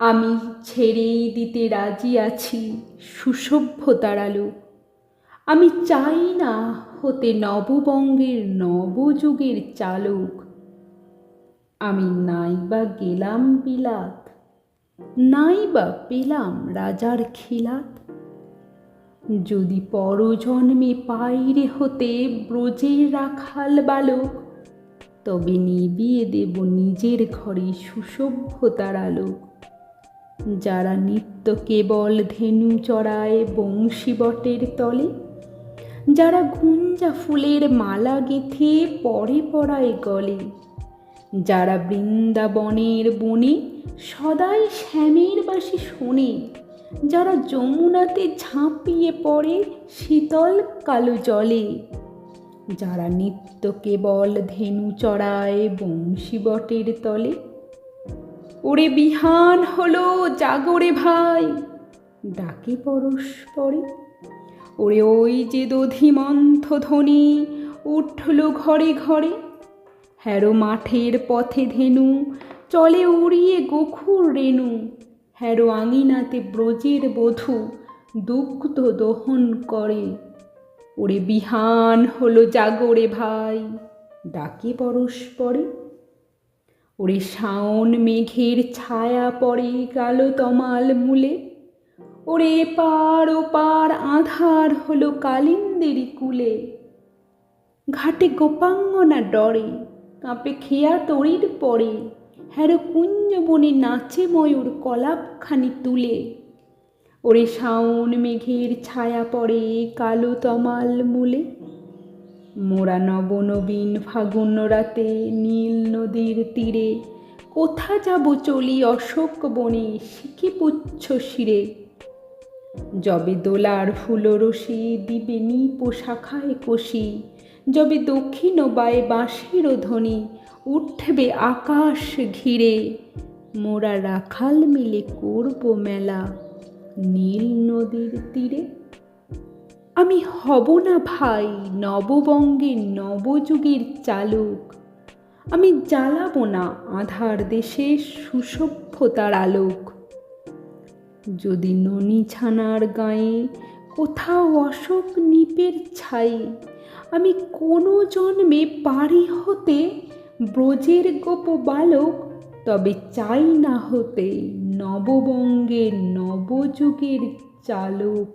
আমি ছেড়েই দিতে রাজি আছি সুসভ্যতার আলো। আমি চাই না হতে নববঙ্গের নবযুগের চালক। আমি নাই বা গেলাম বিলাত, নাই বা পেলাম রাজার খিলাত। যদি পরজন্মে পাইরে হতে ব্রজের রাখাল বালক, তবে নিবিয়ে দেব নিজের ঘরে সুসভ্যতার আলোক। যারা নিত্য কেবল ধেনু চড়ায় বংশীবটের তলে, যারা গুঞ্জা ফুলের মালা গেঁথে পরে পড়ায় গলে, যারা বৃন্দাবনের বনে সদাই শ্যামের বাঁশি শোনে, যারা যমুনাতে ঝাঁপিয়ে পড়ে শীতল কালো জলে, যারা নিত্য কেবল ধেনু চড়ায় বংশীবটের তলে। ওরে বিহান হলো জাগরে ভাই, ডাকে পরস্পরে। ওরে ওই যে দধিমন্থ ধ্বনি উঠল ঘরে ঘরে। হ্যারো মাঠের পথে ধেনু চলে উড়িয়ে গোখুর রেণু। হ্যারো আঙিনাতে ব্রজের বধূ দুগ্ধ দহন করে। ওরে বিহান হলো জাগরে ভাই, ডাকে পরস্পরে। ওরে শাওন মেঘের ছায়া পড়ে কালো তমাল মূলে। ওরে এপার ওপার আঁধার হলো কালিন্দেরই কুলে। ঘাটে গোপাঙ্গনা ডরে, কাঁপে খেয়া তরির পরে। হ্যারো কুঞ্জবনে নাচে ময়ূর কলাপখানি তুলে। ওরে শাওন মেঘের ছায়া পড়ে কালো তমাল মূলে। মোরা নবনবীন ফাগুন রাতে নীল নদীর তীরে, কোথা যাব চলি অশোক বনে শিখি পুচ্ছ শিরে। যবে দোলার ফুলরসি দিবে নিপ শাখায় কষি, যবে দক্ষিণ বায়ে বাঁশির ধ্বনি উঠবে আকাশ ঘিরে। মোরা রাখাল মিলে করব মেলা নীল নদীর তীরে। আমি হব না ভাই নববঙ্গের নবযুগের চালক। আমি জ্বালাবো না আঁধার দেশে সুসভ্যতার আলোক। যদি ননি ছানার গায়ে কোথাও অশোক নিপের ছাই, আমি কোনো জন্মে পারি হতে ব্রজের গোপ বালক, তবে চাই না হতে নববঙ্গের নবযুগের চালক।